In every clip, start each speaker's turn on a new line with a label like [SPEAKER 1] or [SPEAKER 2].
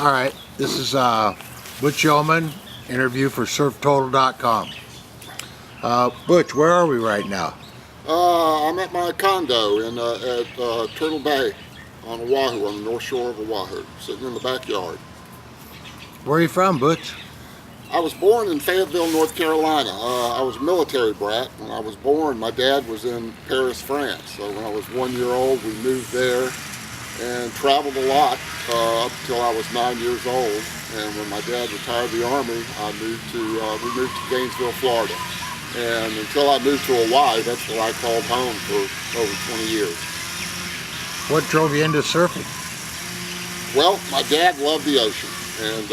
[SPEAKER 1] All right, this is Butch Yeoman, interview for Surftotal.com. Butch, where are we right now?
[SPEAKER 2] I'm at my condo at Turtle Bay on Oahu, on the north shore of Oahu, sitting in the backyard.
[SPEAKER 1] Where are you from, Butch?
[SPEAKER 2] I was born in Fayetteville, North Carolina. I was a military brat. When I was born, my dad was in Paris, France. So when I was 1 year old, we moved there and traveled a lot up until I was 9 years old. And when my dad retired the Army, we moved to Gainesville, Florida. And until I moved to Hawaii, that's what I called home for over 20 years.
[SPEAKER 1] What drove you into surfing?
[SPEAKER 2] Well, my dad loved the ocean, and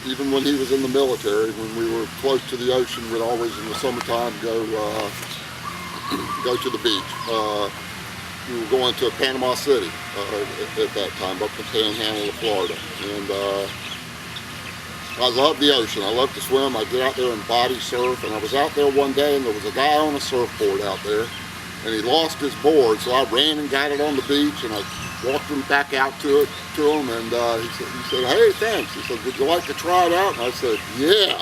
[SPEAKER 2] even when he was in the military, when we were close to the ocean, we'd always in the summertime go to the beach. We were going to Panama City at that time, up the panhandle of Florida, and I love the ocean. I love to swim. I get out there and body surf, and I was out there one day, and there was a guy on a surfboard out there, and he lost his board, so I ran and got it on the beach, and I walked him back out to him, and he said, "Hey, thanks." He said, "Would you like to try it out?" And I said, "Yeah."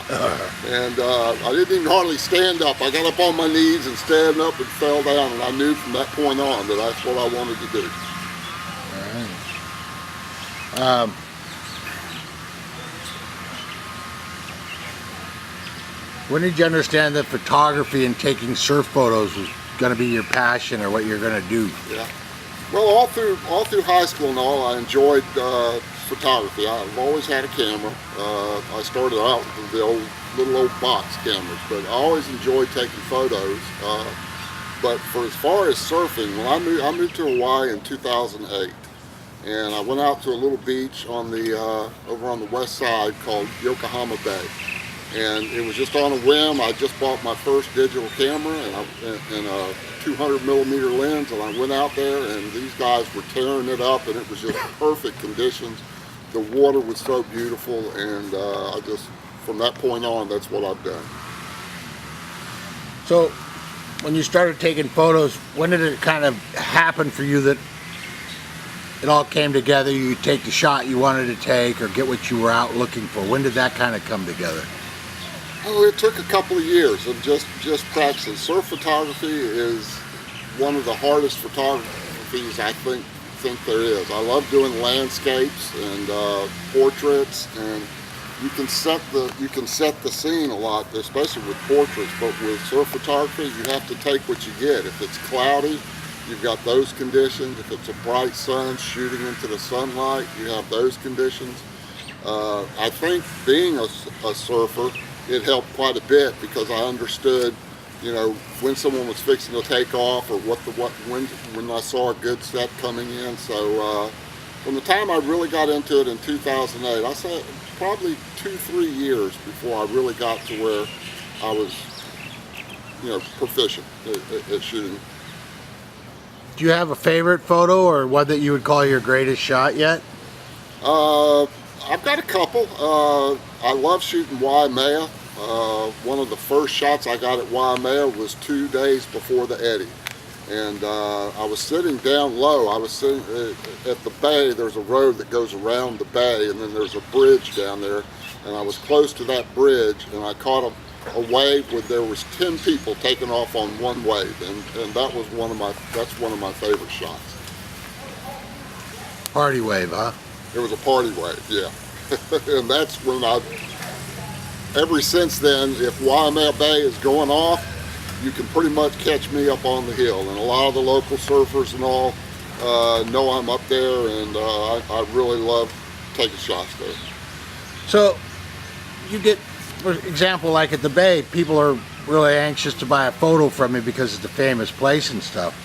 [SPEAKER 2] And I didn't even hardly stand up. I got up on my knees and stand up and fell down, and I knew from that point on that that's what I wanted to do.
[SPEAKER 1] All right. When did you understand that photography and taking surf photos was going to be your passion or what you're going to do?
[SPEAKER 2] Yeah. Well, all through high school and all, I enjoyed photography. I've always had a camera. I started out with the little old box cameras, but I always enjoyed taking photos. But for as far as surfing, when I moved to Hawaii in 2008, and I went out to a little beach on the over on the west side called Yokohama Bay. And it was just on a whim. I just bought my first digital camera and a 200 millimeter lens, and I went out there, and these guys were tearing it up, and it was just perfect conditions. The water was so beautiful, and I just, from that point on, that's what I've done.
[SPEAKER 1] So, when you started taking photos, when did it kind of happen for you that it all came together? You take the shot you wanted to take, or get what you were out looking for. When did that kind of come together?
[SPEAKER 2] Oh, it took a couple of years of just practicing. Surf photography is one of the hardest photographies I think there is. I love doing landscapes and portraits, and you can set the scene a lot, especially with portraits. But with surf photography, you have to take what you get. If it's cloudy, you've got those conditions. If it's a bright sun shooting into the sunlight, you have those conditions. I think being a surfer, it helped quite a bit because I understood, when someone was fixing to take off or when I saw a good set coming in. So from the time I really got into it in 2008, I said probably 2-3 years before I really got to where I was, proficient at shooting.
[SPEAKER 1] Do you have a favorite photo or one that you would call your greatest shot yet?
[SPEAKER 2] I've got a couple. I love shooting Waimea. One of the first shots I got at Waimea was 2 days before the eddy. And I was sitting down low. I was sitting at the bay. There's a road that goes around the bay, and then there's a bridge down there. And I was close to that bridge, and I caught a wave where there was 10 people taking off on one wave. And that was one of my favorite shots.
[SPEAKER 1] Party wave, huh?
[SPEAKER 2] It was a party wave, yeah. And that's when ever since then, if Waimea Bay is going off, you can pretty much catch me up on the hill. And a lot of the local surfers and all know I'm up there, and I really love taking shots there.
[SPEAKER 1] So, you get, for example, like at the Bay, people are really anxious to buy a photo from you because it's a famous place and stuff.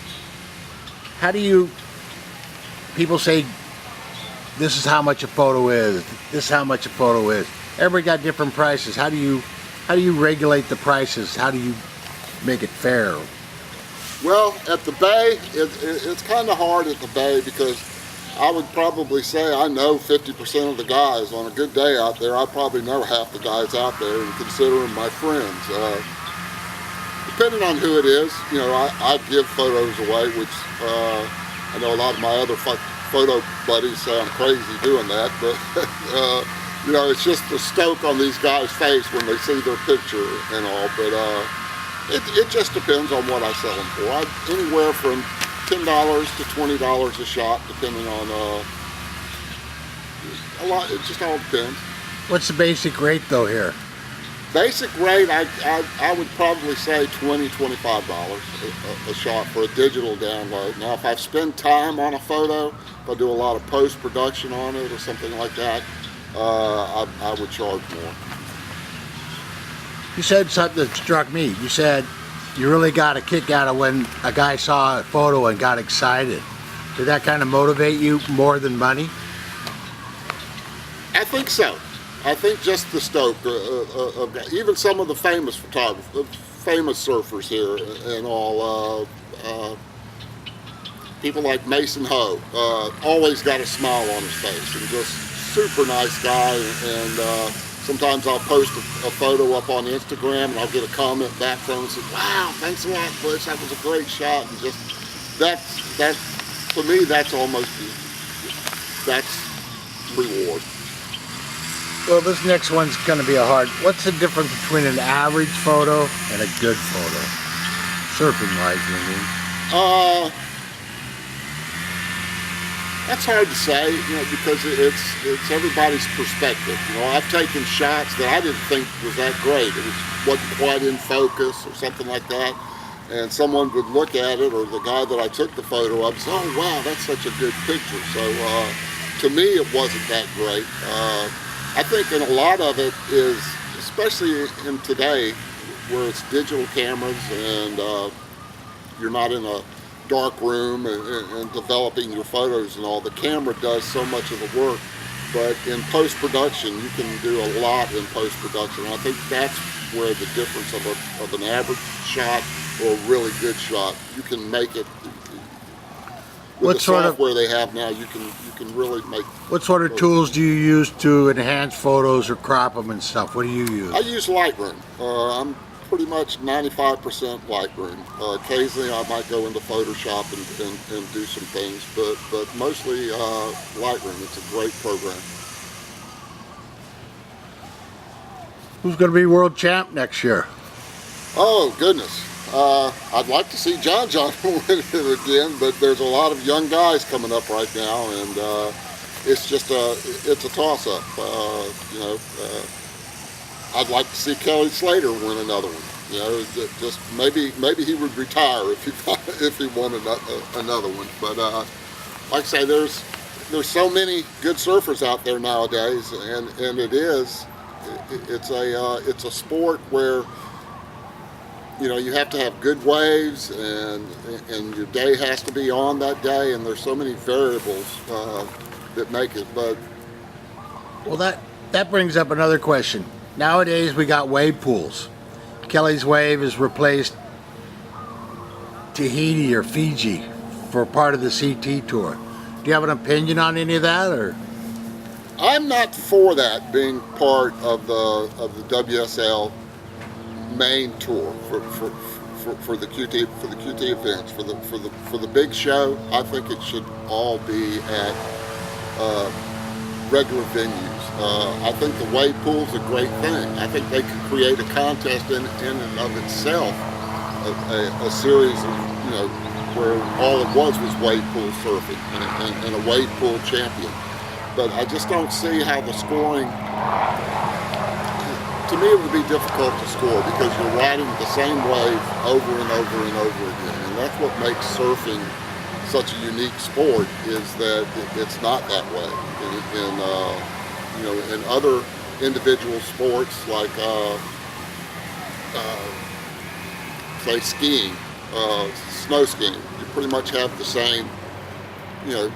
[SPEAKER 1] How do you, people say, this is how much a photo is, this is how much a photo is. Everybody got different prices. How do you regulate the prices? How do you make it fair?
[SPEAKER 2] Well, at the Bay, it's kind of hard at the Bay because I would probably say I know 50% of the guys. On a good day out there, I probably know half the guys out there and consider them my friends. Depending on who it is, I give photos away, which I know a lot of my other photo buddies say I'm crazy doing that, but you know, it's just the stoke on these guys' face when they see their picture and all. But it just depends on what I sell them for. Anywhere from $10 to $20 a shot, depending on a lot. It just all depends.
[SPEAKER 1] What's the basic rate though here?
[SPEAKER 2] Basic rate, I would probably say $20, $25 a shot for a digital download. Now, if I spend time on a photo, if I do a lot of post-production on it or something like that, I would charge more.
[SPEAKER 1] You said something that struck me. You said you really got a kick out of when a guy saw a photo and got excited. Did that kind of motivate you more than money?
[SPEAKER 2] I think so. I think just the stoke even some of the famous photographers, famous surfers here and all, people like Mason Ho, always got a smile on his face and just super nice guy. And sometimes I'll post a photo up on Instagram and I'll get a comment back from him and say, "Wow, thanks a lot, Butch. That was a great shot." And just that for me, that's reward.
[SPEAKER 1] Well, this next one's going to be a hard. What's the difference between an average photo and a good photo? Surfing-wise, I mean.
[SPEAKER 2] That's hard to say, you know, because it's everybody's perspective. You know, I've taken shots that I didn't think was that great. It wasn't quite in focus or something like that. And someone would look at it, or the guy that I took the photo of, say, "Oh, wow, that's such a good picture." So to me, it wasn't that great. I think in a lot of it is, especially in today, where it's digital cameras and you're not in a dark room and developing your photos and all, the camera does so much of the work. But in post-production, you can do a lot in post-production. And I think that's where the difference of an average shot or a really good shot, you can make it. With the software they have now, you can really make.
[SPEAKER 1] What sort of tools do you use to enhance photos or crop them and stuff? What do you use?
[SPEAKER 2] I use Lightroom. I'm pretty much 95% Lightroom. Occasionally I might go into Photoshop and do some things, but mostly Lightroom. It's a great program.
[SPEAKER 1] Who's going to be world champ next year?
[SPEAKER 2] Oh, goodness. I'd like to see John win it again, but there's a lot of young guys coming up right now, and it's just it's a toss-up. You know, I'd like to see Kelly Slater win another one. You know, just maybe he would retire if he won another one. But like I say, there's so many good surfers out there nowadays, and it's a sport where, you know, you have to have good waves, and your day has to be on that day, and there's so many variables that make it. But
[SPEAKER 1] well, that brings up another question. Nowadays we got wave pools. Kelly's Wave has replaced Tahiti or Fiji for part of the CT tour. Do you have an opinion on any of that, or?
[SPEAKER 2] I'm not for that being part of the WSL main tour for the QT events for the big show. I think it should all be at regular venues. I think the wave pool is a great thing. I think they could create a contest in and of itself, a series of, you know, where all it was wave pool surfing and a wave pool champion. But I just don't see how the scoring. To me, it would be difficult to score because you're riding the same wave over and over and over again, and that's what makes surfing such a unique sport, is that it's not that way. You know, in other individual sports like say skiing, snow skiing, you pretty much have the same, you know,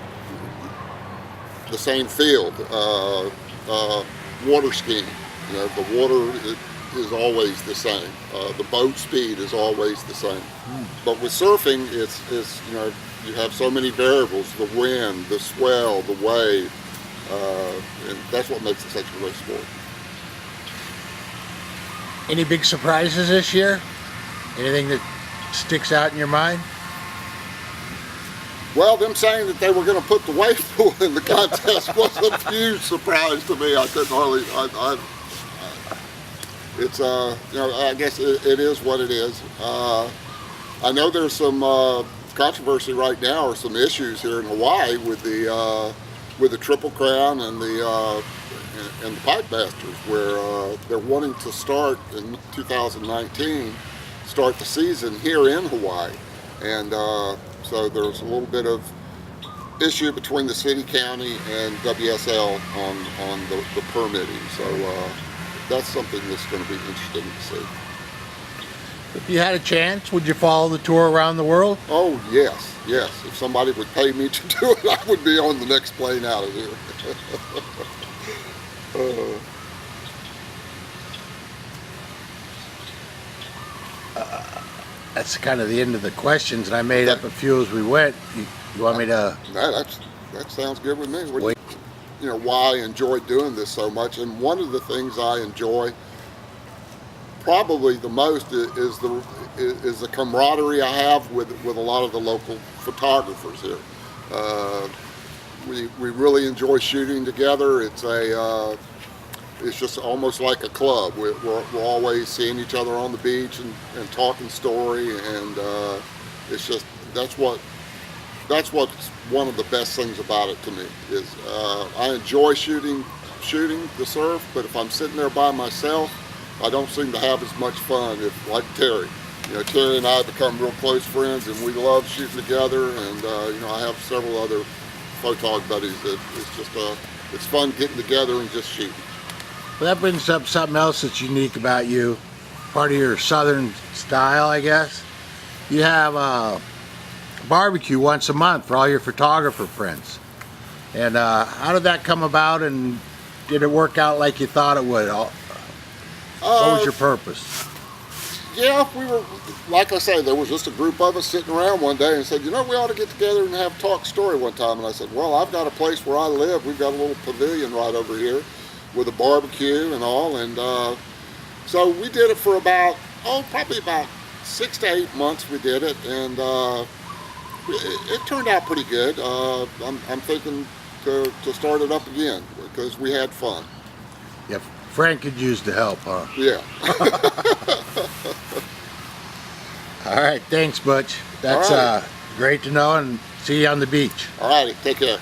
[SPEAKER 2] the same field. Water skiing, you know, the water is always the same. The boat speed is always the same. But with surfing, it's you know, you have so many variables: the wind, the swell, the wave, and that's what makes it such a great sport.
[SPEAKER 1] Any big surprises this year? Anything that sticks out in your mind?
[SPEAKER 2] Well, them saying that they were going to put the wave pool in the contest was a huge surprise to me. I couldn't hardly. It's you know, I guess it is what it is. I know there's some controversy right now, or some issues here in Hawaii with the Triple Crown and the Pipe Masters, where they're wanting to start in 2019, start the season here in Hawaii, and so there's a little bit of issue between the city, county, and WSL on the permitting. So that's something that's going to be interesting to see.
[SPEAKER 1] If you had a chance, would you follow the tour around the world?
[SPEAKER 2] Oh yes, yes. If somebody would pay me to do it, I would be on the next plane out of here.
[SPEAKER 1] That's kind of the end of the questions, and I made up a few as we went. You want me to?
[SPEAKER 2] That sounds good with me. You know, why I enjoy doing this so much, and one of the things I enjoy probably the most is the camaraderie I have with a lot of the local photographers here. We really enjoy shooting together. It's just almost like a club. We're always seeing each other on the beach and talking story, and it's just that's what's one of the best things about it to me is I enjoy shooting the surf, but if I'm sitting there by myself, I don't seem to have as much fun. If, like Terry, you know, Terry and I become real close friends, and we love shooting together. And you know, I have several other photog buddies that it's fun getting together and just shooting.
[SPEAKER 1] Well, that brings up something else that's unique about you. Part of your southern style, I guess. You have a barbecue once a month for all your photographer friends. And how did that come about, and did it work out like you thought it would? What was your purpose?
[SPEAKER 2] Yeah, we were, like I say, there was just a group of us sitting around one day and said, you know, we ought to get together and have talk story one time. And I said, well, I've got a place where I live. We've got a little pavilion right over here with a barbecue and all. And so we did it for probably about 6 to 8 months we did it. And it turned out pretty good. I'm thinking to start it up again because we had fun.
[SPEAKER 1] Yeah, Frank could use the help, huh?
[SPEAKER 2] Yeah.
[SPEAKER 1] All right, thanks, Butch. That's
[SPEAKER 2] right.
[SPEAKER 1] Great to know, and see you on the beach.
[SPEAKER 2] All righty, take care.